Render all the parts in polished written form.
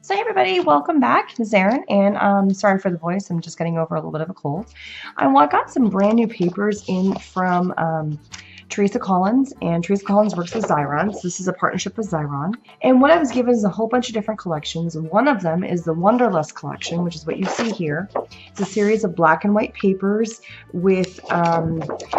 So hey everybody, welcome back. This is Erin, and sorry for the voice. I'm just getting over a little bit of a cold. I got some brand new papers in from Teresa Collins, and Teresa Collins works with Xyron, so this is a partnership with Xyron. And what I was given is a whole bunch of different collections. One of them is the Wonderlust collection, which is what you see here. It's a series of black and white papers with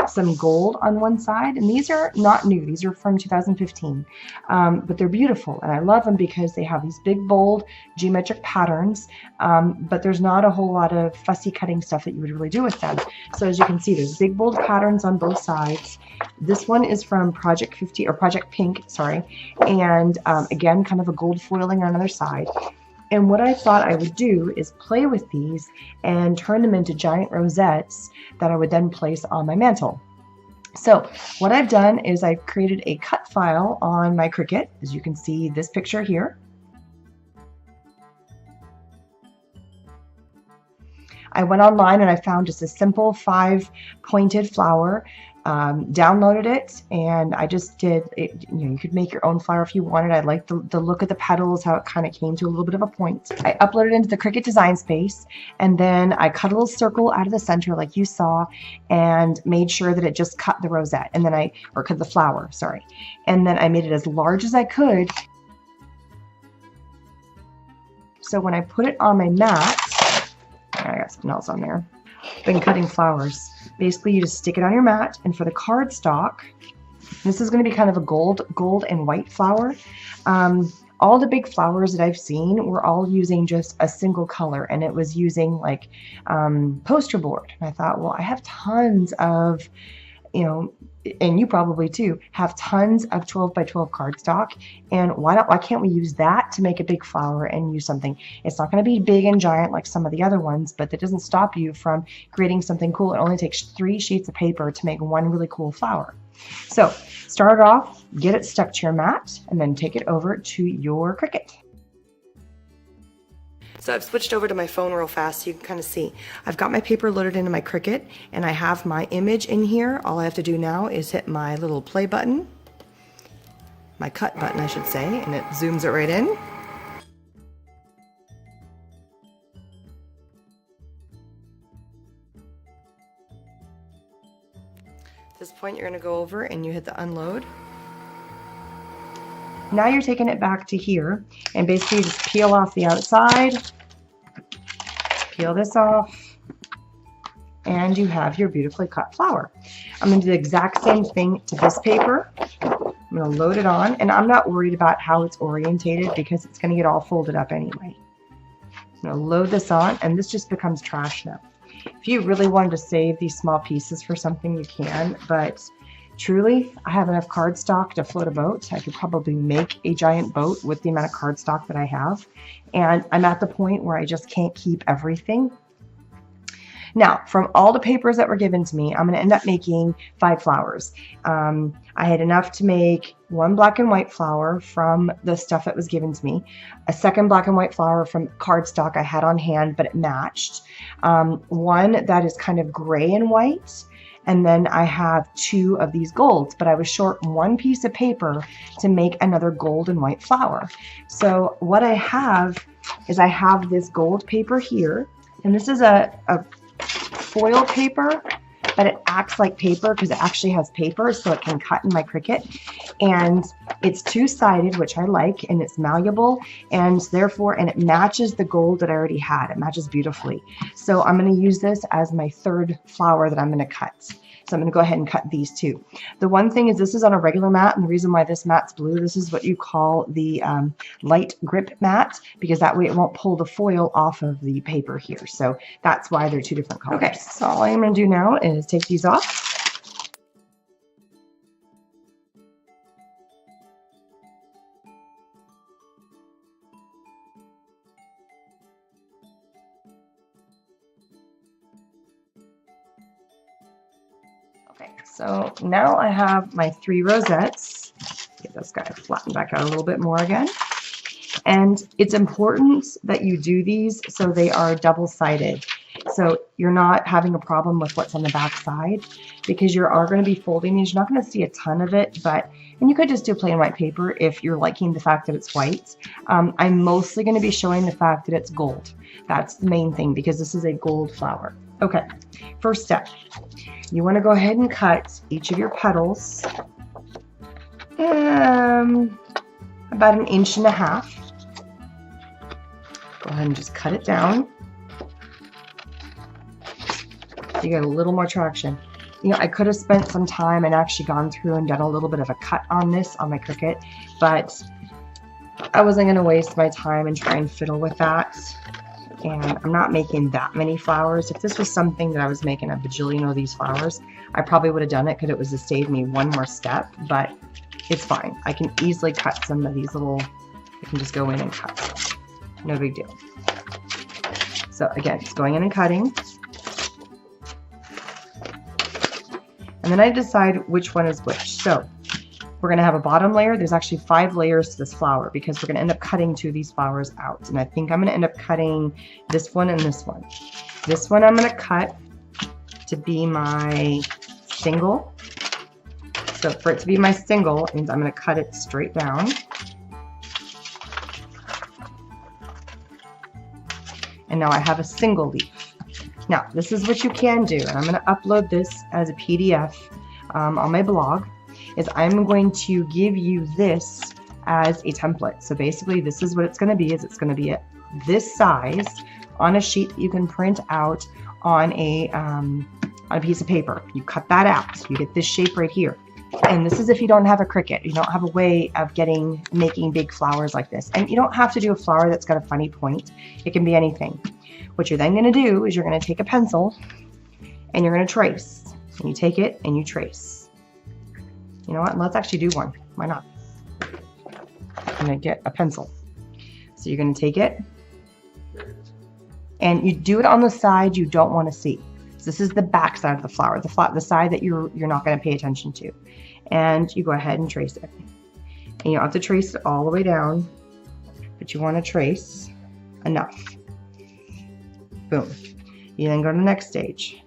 some gold on one side, and these are not new. These are from 2015, but they're beautiful, and I love them because they have these big, bold geometric patterns, but there's not a whole lot of fussy cutting stuff that you would really do with them. So as you can see, there's big, bold patterns on both sides. This one is from Project Pink, sorry, and again, kind of a gold foiling on another side. And what I thought I would do is play with these and turn them into giant rosettes that I would then place on my mantle. So what I've done is I've created a cut file on my Cricut, as you can see this picture here. I went online and I found just a simple 5-pointed flower, downloaded it, and I just did it. You could make your own flower if you wanted. I liked the look of the petals, how it kind of came to a little bit of a point. I uploaded it into the Cricut design space, and then I cut a little circle out of the center like you saw and made sure that it just cut the rosette, and then cut the flower, sorry. And then I made it as large as I could. So when I put it on my mat, I got something else on there. Been cutting flowers. Basically, you just stick it on your mat, and for the cardstock, this is going to be kind of a gold and white flower. All the big flowers that I've seen were all using just a single color, and it was using like poster board. And I thought, well, I have tons of, and you probably too, have tons of 12 by 12 cardstock, and why can't we use that to make a big flower and use something? It's not going to be big and giant like some of the other ones, but that doesn't stop you from creating something cool. It only takes 3 sheets of paper to make one really cool flower. So start off, get it stuck to your mat, and then take it over to your Cricut. So I've switched over to my phone real fast so you can kind of see. I've got my paper loaded into my Cricut, and I have my image in here. All I have to do now is hit my little play button, my cut button I should say, and it zooms it right in. At this point, you're going to go over and you hit the unload. Now you're taking it back to here, and basically just peel off the outside, peel this off, and you have your beautifully cut flower. I'm going to do the exact same thing to this paper. I'm going to load it on, and I'm not worried about how it's orientated because it's going to get all folded up anyway. I'm going to load this on, and this just becomes trash now. If you really wanted to save these small pieces for something, you can, but truly, I have enough cardstock to float a boat. I could probably make a giant boat with the amount of cardstock that I have. And I'm at the point where I just can't keep everything. Now, from all the papers that were given to me, I'm going to end up making 5 flowers. I had enough to make 1 black and white flower from the stuff that was given to me, a second black and white flower from cardstock I had on hand, but it matched, one that is kind of gray and white, and then I have 2 of these golds, but I was short 1 piece of paper to make another gold and white flower. So what I have is I have this gold paper here, and this is a foil paper, but it acts like paper because it actually has paper, so it can cut in my Cricut. And it's 2-sided, which I like, and it's malleable, and therefore, and it matches the gold that I already had. It matches beautifully. So I'm going to use this as my 3rd flower that I'm going to cut. So I'm going to go ahead and cut these 2. The one thing is this is on a regular mat, and the reason why this mat's blue, this is what you call the light grip mat, because that way it won't pull the foil off of the paper here. So that's why they're 2 different colors. Okay, so all I'm going to do now is take these off. Okay, so now I have my 3 rosettes. Get this guy flattened back out a little bit more again. And it's important that you do these so they are double-sided. So you're not having a problem with what's on the back side, because you are going to be folding these. You're not going to see a ton of it, and you could just do plain white paper if you're liking the fact that it's white. I'm mostly going to be showing the fact that it's gold. That's the main thing, because this is a gold flower. Okay, first step. You want to go ahead and cut each of your petals about 1.5 inches. Go ahead and just cut it down. You get a little more traction. You know, I could have spent some time and actually gone through and done a little bit of a cut on this on my Cricut, but I wasn't going to waste my time and try and fiddle with that. And I'm not making that many flowers. If this was something that I was making a bajillion of these flowers, I probably would have done it, because it would have saved me one more step, but it's fine. I can easily cut some of these little, I can just go in and cut. No big deal. So again, just going in and cutting. And then I decide which one is which. So we're going to have a bottom layer. There's actually 5 layers to this flower, because we're going to end up cutting 2 of these flowers out. And I think I'm going to end up cutting this one and this one. This one I'm going to cut to be my single. So for it to be my single, it means I'm going to cut it straight down. And now I have a single leaf. Now, this is what you can do, and I'm going to upload this as a PDF on my blog, is I'm going to give you this as a template. So basically, this is what it's going to be, is it's going to be this size on a sheet that you can print out on a piece of paper. You cut that out. You get this shape right here. And this is if you don't have a Cricut. You don't have a way of making big flowers like this. And you don't have to do a flower that's got a funny point. It can be anything. What you're then going to do is you're going to take a pencil and you're going to trace. And you take it and you trace. You know what? Let's actually do one. Why not? I'm going to get a pencil. So you're going to take it and you do it on the side you don't want to see. So this is the back side of the flower, the side that you're not going to pay attention to. And you go ahead and trace it. And you don't have to trace it all the way down, but you want to trace enough. Boom. You then go to the next stage,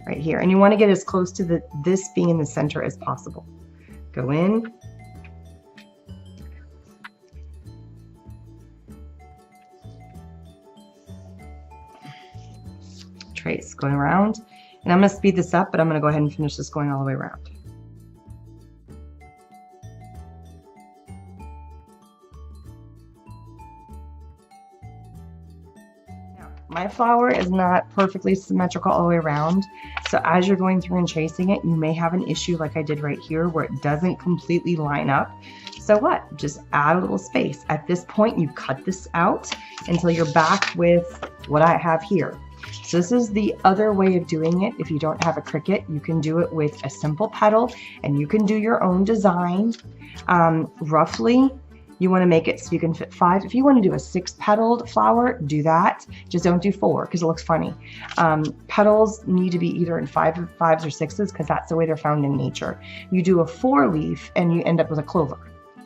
right here. And you want to get as close to this being in the center as possible. Go in. Trace, going around. And I'm going to speed this up, but I'm going to go ahead and finish this going all the way around. My flower is not perfectly symmetrical all the way around, so as you're going through and tracing it, you may have an issue like I did right here where it doesn't completely line up. So what? Just add a little space. At this point, you cut this out until you're back with what I have here. So this is the other way of doing it. If you don't have a Cricut, you can do it with a simple petal, and you can do your own design. Roughly, you want to make it so you can fit 5. If you want to do a 6-petaled flower, do that. Just don't do 4 because it looks funny. Petals need to be either in 5s or 6s because that's the way they're found in nature. You do a 4-leaf and you end up with a clover,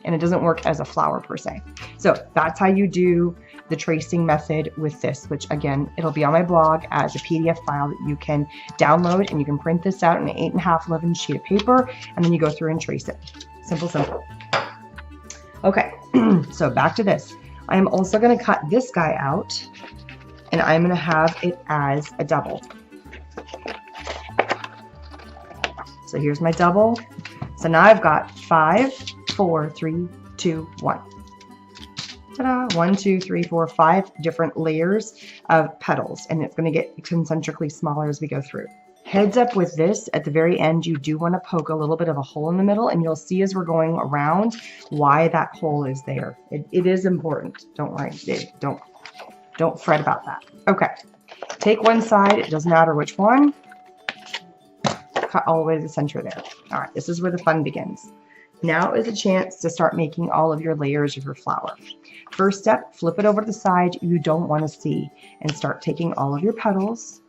and it doesn't work as a flower per se. So that's how you do the tracing method with this, which again, it'll be on my blog as a PDF file that you can download, and you can print this out in an 8.5 11 sheet of paper, and then you go through and trace it. Simple, simple. Okay, so back to this. I am also going to cut this guy out, and I'm going to have it as a double. So here's my double. So now I've got 5, 4, 3, 2, 1. Ta-da! 1, 2, 3, 4, 5 different layers of petals, and it's going to get concentrically smaller as we go through. Heads up with this, at the very end, you do want to poke a little bit of a hole in the middle, and you'll see as we're going around why that hole is there. It is important. Don't worry. Don't fret about that. Okay. Take one side. It doesn't matter which one. Cut all the way to the center there. All right. This is where the fun begins. Now is a chance to start making all of your layers of your flower. First step, flip it over to the side you don't want to see, and start taking all of your petals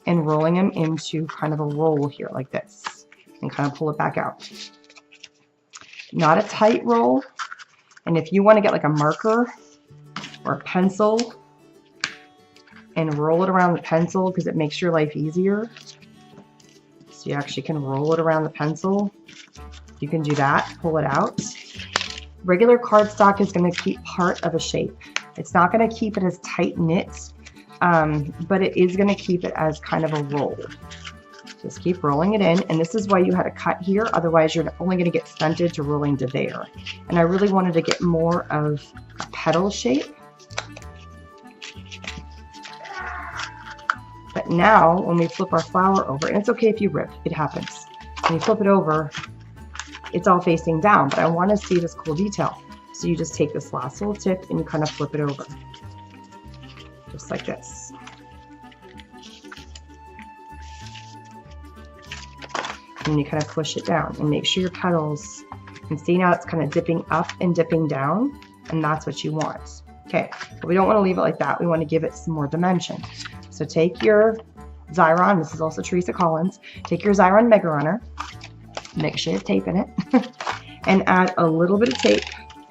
and rolling them into kind of a roll here like this, and kind of pull it back out. Not a tight roll, and if you want to get like a marker or a pencil and roll it around the pencil because it makes your life easier. So you actually can roll it around the pencil. You can do that, pull it out. Regular cardstock is going to keep part of a shape. It's not going to keep it as tight knit, but it is going to keep it as kind of a roll. Just keep rolling it in, and this is why you had to cut here, otherwise you're only going to get stunted to rolling to there. And I really wanted to get more of a petal shape. But now, when we flip our flower over, and it's okay if you rip, it happens. When you flip it over, it's all facing down, but I want to see this cool detail. So you just take this last little tip and you kind of flip it over. Just like this. And you kind of push it down and make sure your petals, and see now it's kind of dipping up and dipping down, and that's what you want. Okay, but we don't want to leave it like that. We want to give it some more dimension. So take your Xyron, this is also Teresa Collins, take your Xyron Mega Runner, make sure you have tape in it, and add a little bit of tape,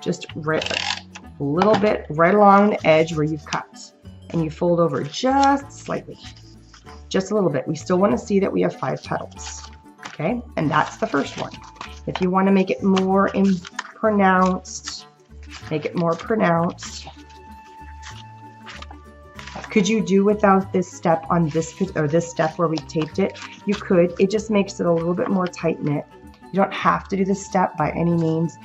just a little bit right along the edge where you've cut. And you fold over just slightly, just a little bit. We still want to see that we have 5 petals, okay? And that's the first one. If you want to make it more pronounced, make it more pronounced. Could you do without this step on this, or this step where we taped it? You could. It just makes it a little bit more tight knit. You don't have to do this step by any means.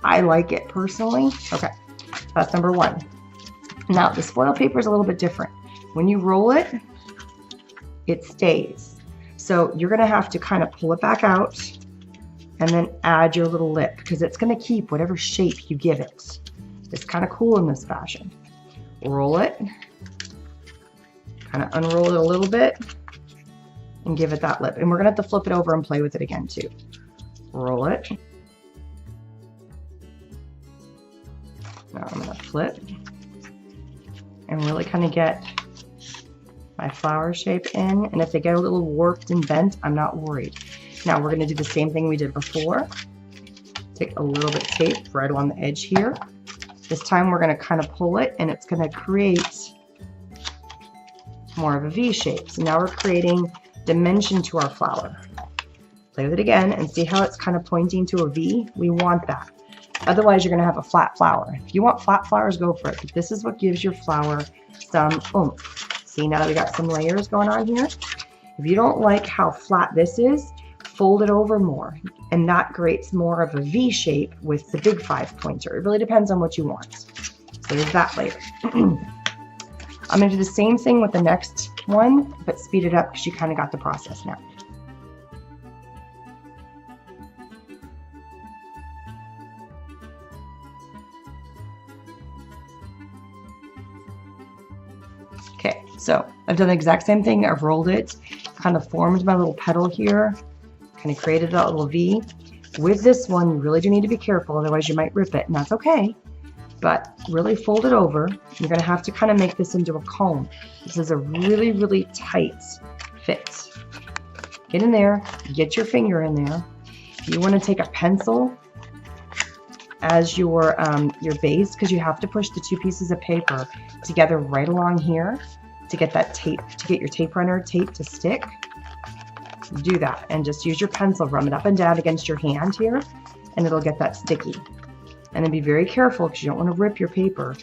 I like it personally. Okay, that's number 1. Now this foil paper is a little bit different. When you roll it, it stays. So you're gonna have to kind of pull it back out and then add your little lip, because it's gonna keep whatever shape you give it. It's kind of cool in this fashion. Roll it. Kind of unroll it a little bit and give it that lip. And we're going to have to flip it over and play with it again too. Roll it. Now I'm going to flip and really kind of get my flower shape in. And if they get a little warped and bent, I'm not worried. Now we're going to do the same thing we did before. Take a little bit of tape right along the edge here. This time we're going to kind of pull it, and it's going to create more of a V shape. So now we're creating dimension to our flower. Play with it again and see how it's kind of pointing to a V. We want that. Otherwise, you're going to have a flat flower. If you want flat flowers, go for it. But this is what gives your flower some oomph. See, now that we got some layers going on here. If you don't like how flat this is, fold it over more. And that creates more of a V shape with the big 5 pointer. It really depends on what you want. So there's that layer. I'm going to do the same thing with the next one, but speed it up because you kind of got the process now. Okay, so I've done the exact same thing. I've rolled it, kind of formed my little petal here, kind of created that little V. With this one, you really do need to be careful, otherwise you might rip it, and that's okay. But really fold it over. You're going to have to kind of make this into a comb. This is a really, really tight fit. Get in there, get your finger in there. You want to take a pencil as your base, because you have to push the 2 pieces of paper together right along here to get that tape, to get your tape runner tape to stick. Do that and just use your pencil, rub it up and down against your hand here, and it'll get that sticky. And then be very careful because you don't want to rip your paper,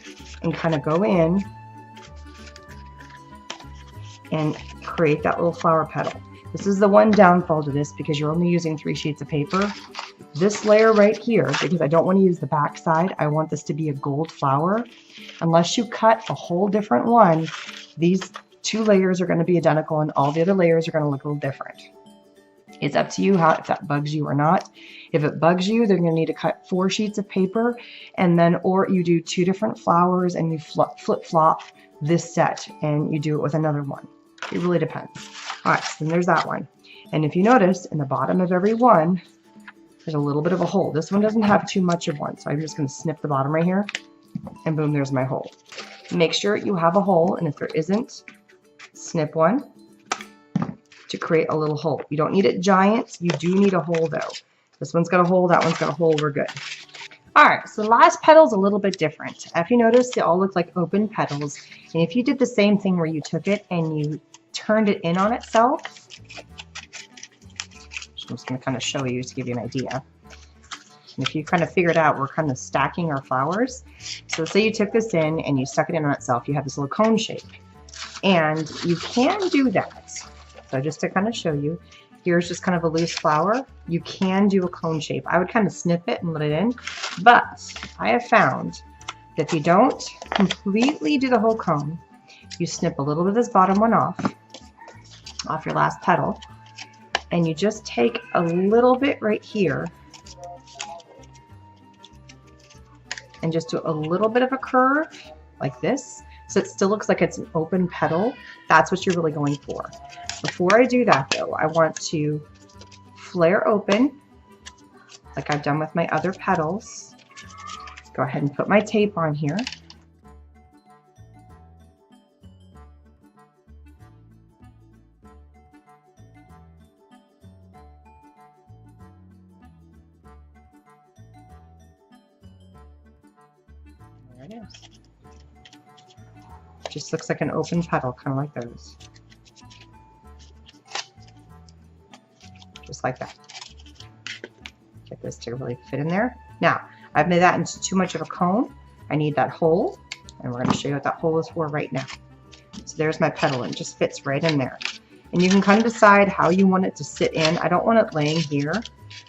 and kind of go in and create that little flower petal. This is the one downfall to this, because you're only using 3 sheets of paper. This layer right here, because I don't want to use the back side, I want this to be a gold flower. Unless you cut a whole different one, these 2 layers are going to be identical and all the other layers are going to look a little different. It's up to you if that bugs you or not. If it bugs you, then you're going to need to cut 4 sheets of paper, and then, or you do 2 different flowers and you flip-flop this set and you do it with another one. It really depends. All right, so then there's that one. And if you notice, in the bottom of every one, there's a little bit of a hole. This one doesn't have too much of one, so I'm just going to snip the bottom right here, and boom, there's my hole. Make sure you have a hole, and if there isn't, snip one to create a little hole. You don't need it giant. You do need a hole though. This one's got a hole, that one's got a hole, we're good. All right, so the last petal's a little bit different. If you notice, they all look like open petals. And if you did the same thing where you took it and you turned it in on itself, I'm just going to kind of show you to give you an idea. And if you kind of figured out, we're kind of stacking our flowers. So say you took this in and you stuck it in on itself, you have this little cone shape. And you can do that. So just to kind of show you, here's just kind of a loose flower. You can do a cone shape. I would kind of snip it and let it in. But I have found that if you don't completely do the whole cone, you snip a little bit of this bottom one off your last petal, and you just take a little bit right here and just do a little bit of a curve like this, so it still looks like it's an open petal. That's what you're really going for. Before I do that though, I want to flare open like I've done with my other petals. Go ahead and put my tape on here. There it is. Just looks like an open petal, kind of like those. Just like that. Get this to really fit in there. Now, I've made that into too much of a cone. I need that hole, and we're going to show you what that hole is for right now. So there's my petal, and it just fits right in there. And you can kind of decide how you want it to sit in. I don't want it laying here,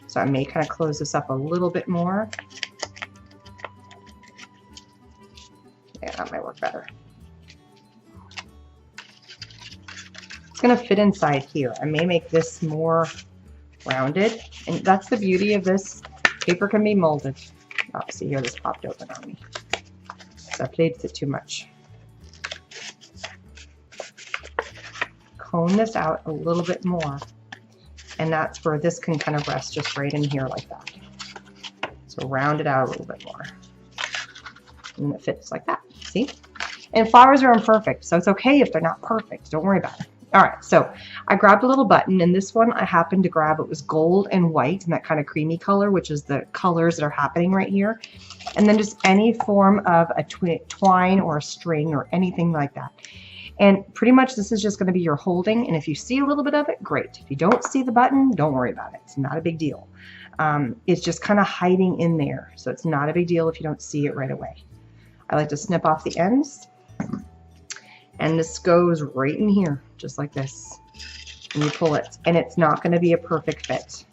so I may kind of close this up a little bit more. Yeah, that might work better. It's going to fit inside here. I may make this more rounded, and that's the beauty of this. Paper can be molded. Oh, see here, this popped open on me. So I played it too much. Cone this out a little bit more, and that's where this can kind of rest just right in here like that. So round it out a little bit more, and it fits like that. See? And flowers are imperfect, so it's okay if they're not perfect. Don't worry about it. All right, so I grabbed a little button, and this one I happened to grab. It was gold and white and that kind of creamy color, which is the colors that are happening right here. And then just any form of a twine or a string or anything like that. And pretty much this is just going to be your holding, and if you see a little bit of it, great. If you don't see the button, don't worry about it. It's not a big deal. It's just kind of hiding in there, so it's not a big deal if you don't see it right away. I like to snip off the ends, and this goes right in here, just like this. And you pull it, and it's not going to be a perfect fit,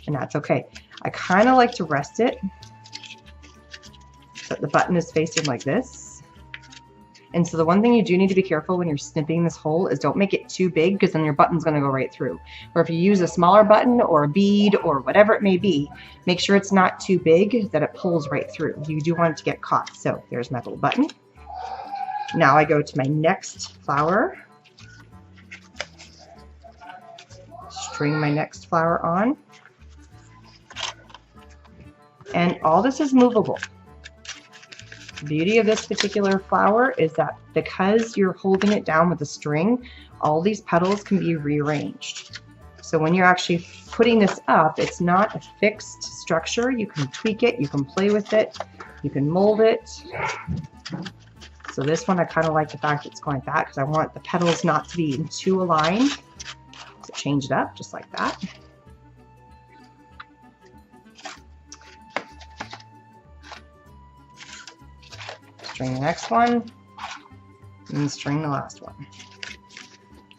and that's okay. I kind of like to rest it so that the button is facing like this. And so the one thing you do need to be careful when you're snipping this hole is don't make it too big, because then your button's going to go right through. Or if you use a smaller button or a bead or whatever it may be, make sure it's not too big that it pulls right through. You do want it to get caught. So there's my little button. Now I go to my next flower. String my next flower on. And all this is movable. The beauty of this particular flower is that because you're holding it down with a string, all these petals can be rearranged. So when you're actually putting this up, it's not a fixed structure. You can tweak it, you can play with it, you can mold it. So this one, I kind of like the fact that it's going like that, because I want the petals not to be in two aligned. So change it up just like that. String the next one, and string the last one.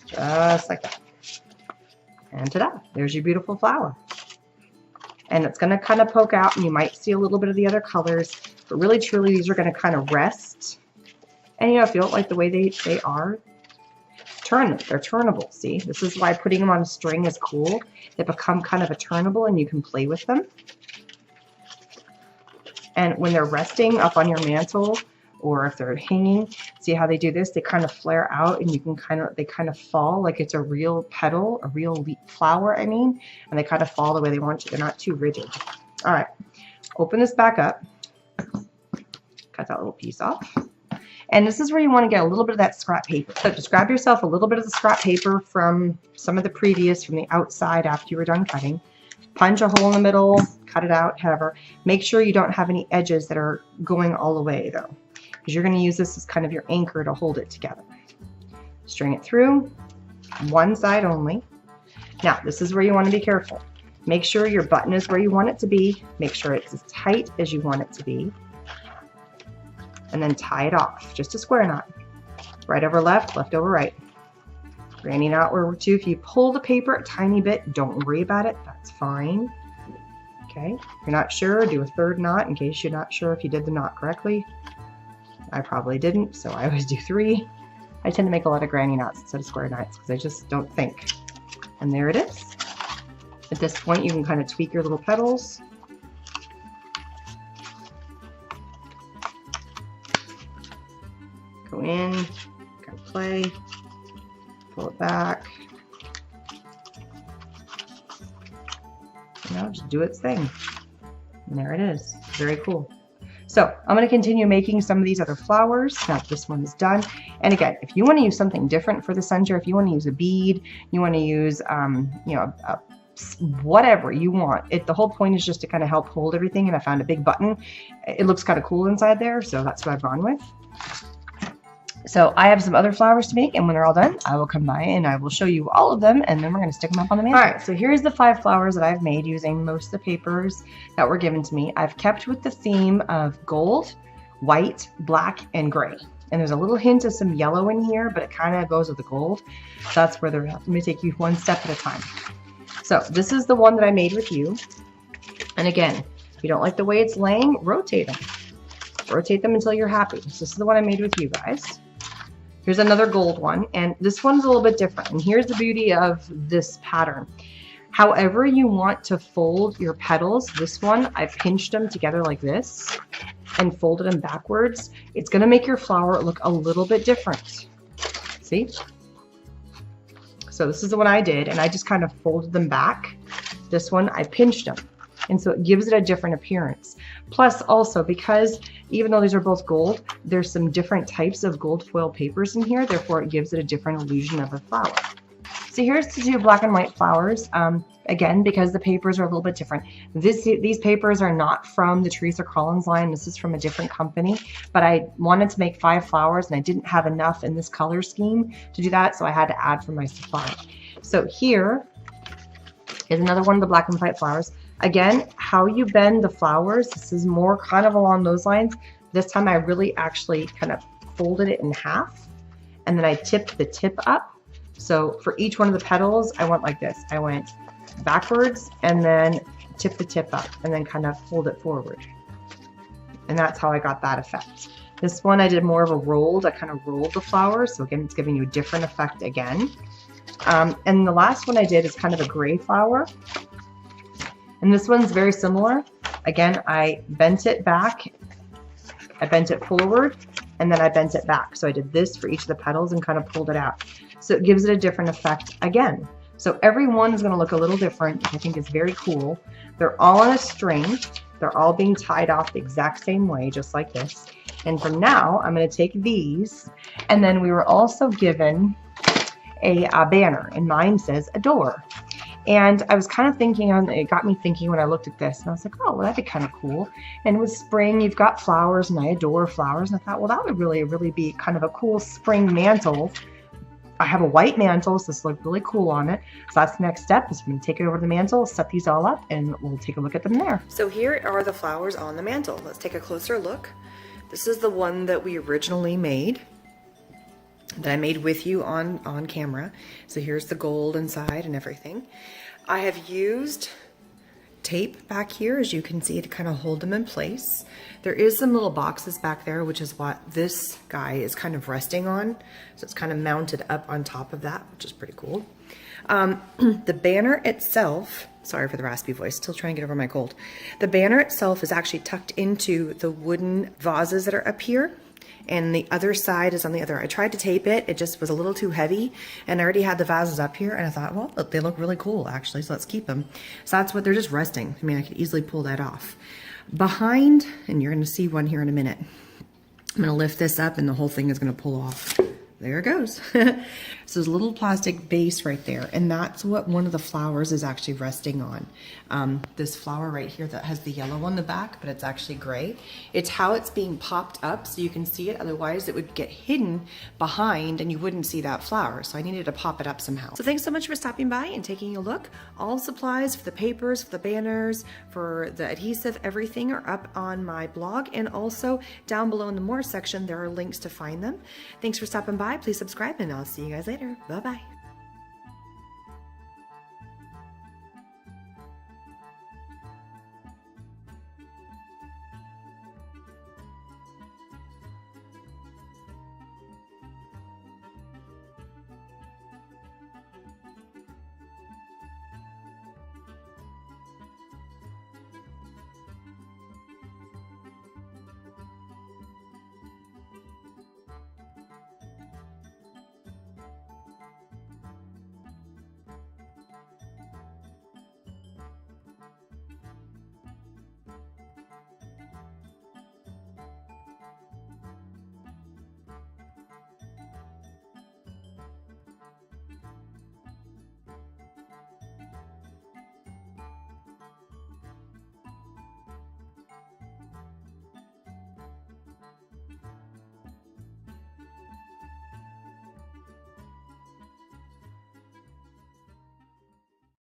Just like that. And ta-da, there's your beautiful flower. And it's going to kind of poke out, and you might see a little bit of the other colors, but really truly these are going to kind of rest. And you know, if you don't like the way they are, turn them. They're turnable. See, this is why putting them on a string is cool. They become kind of a turnable, and you can play with them. And when they're resting up on your mantle, or if they're hanging, see how they do this? They kind of flare out, and you can they kind of fall like it's a real petal, a real flower, I mean, and they kind of fall the way they want to. They're not too rigid. All right, open this back up, cut that little piece off. And this is where you want to get a little bit of that scrap paper. So just grab yourself a little bit of the scrap paper from some of the previous, from the outside after you were done cutting. punch a hole in the middle, cut it out, however. Make sure you don't have any edges that are going all the way though, because you're going to use this as kind of your anchor to hold it together. String it through, one side only. Now, this is where you want to be careful. Make sure your button is where you want it to be. Make sure it's as tight as you want it to be. And then tie it off, just a square knot. Right over left, left over right. Granny knot or two. If you pull the paper a tiny bit, don't worry about it. That's fine. Okay, if you're not sure, do a third knot in case you're not sure if you did the knot correctly. I probably didn't, so I always do 3. I tend to make a lot of granny knots instead of square knots because I just don't think. And there it is. At this point, you can kind of tweak your little petals. Go in, kind of play, pull it back. You know, just do its thing. And there it is. Very cool. So I'm going to continue making some of these other flowers now that this one is done. And again, if you want to use something different for the center, if you want to use a bead, you want to use, you know, whatever you want. The whole point is just to kind of help hold everything. And I found a big button. It looks kind of cool inside there, so that's what I've gone with. So I have some other flowers to make, and when they're all done, I will come by and I will show you all of them, and then we're going to stick them up on the mantle. All right, so here's the 5 flowers that I've made using most of the papers that were given to me. I've kept with the theme of gold, white, black, and gray. And there's a little hint of some yellow in here, but it kind of goes with the gold. So that's where they're at. Let me take you one step at a time. So this is the one that I made with you. And again, if you don't like the way it's laying, rotate them. Rotate them until you're happy. So this is the one I made with you guys. Here's another gold one, and this one's a little bit different. And here's the beauty of this pattern. However you want to fold your petals, this one, I've pinched them together like this and folded them backwards. It's gonna make your flower look a little bit different. See? So this is the one I did, and I just kind of folded them back. This one, I pinched them. And so it gives it a different appearance. Plus also, because even though these are both gold, there's some different types of gold foil papers in here, therefore it gives it a different illusion of a flower. So here's the 2 black and white flowers. Again, because the papers are a little bit different. These papers are not from the Teresa Collins line. This is from a different company, but I wanted to make 5 flowers and I didn't have enough in this color scheme to do that, so I had to add from my supply. So here is another one of the black and white flowers. Again, how you bend the flowers, this is more kind of along those lines. This time I really actually kind of folded it in half, and then I tipped the tip up. So for each one of the petals, I went like this. I went backwards and then tip the tip up and then kind of fold it forward. And that's how I got that effect. This one I did more of a rolled, I kind of rolled the flowers. So again, it's giving you a different effect again. And the last one I did is kind of a gray flower. And this one's very similar. Again, I bent it back, I bent it forward, and then I bent it back. So I did this for each of the petals and kind of pulled it out. So it gives it a different effect again. So every one is going to look a little different, which I think is very cool. They're all on a string. They're all being tied off the exact same way, just like this. And from now, I'm going to take these, and then we were also given a banner, and mine says adore. And I was kind of thinking, it got me thinking when I looked at this, and I was like, oh, well, that'd be kind of cool. And with spring, you've got flowers, and I adore flowers. And I thought, well, that would really be kind of a cool spring mantle. I have a white mantle, so this looked really cool on it. So that's the next step, is I'm going to take it over to the mantle, set these all up, and we'll take a look at them there. So here are the flowers on the mantle. Let's take a closer look. This is the one that we originally made, that I made with you on camera. So here's the gold inside and everything. I have used tape back here, as you can see, to kind of hold them in place. There is some little boxes back there, which is what this guy is kind of resting on. So it's kind of mounted up on top of that, which is pretty cool. The banner itself, sorry for the raspy voice, still trying to get over my cold. The banner itself is actually tucked into the wooden vases that are up here. And the other side is on the other. I tried to tape it, it just was a little too heavy, and I already had the vases up here, and I thought, well, they look really cool actually, so let's keep them. So that's what they're just resting. I mean, I could easily pull that off. Behind, and you're gonna see one here in a minute, I'm gonna lift this up and the whole thing is gonna pull off there it goes. So there's a little plastic base right there, and that's what one of the flowers is actually resting on. This flower right here that has the yellow on the back, but it's actually gray. It's how it's being popped up so you can see it, otherwise it would get hidden behind and you wouldn't see that flower. So I needed to pop it up somehow. So thanks so much for stopping by and taking a look. All supplies for the papers, for the banners, for the adhesive, everything are up on my blog, and also down below in the more section there are links to find them. Thanks for stopping by. Please subscribe, and I'll see you guys later. Bye bye.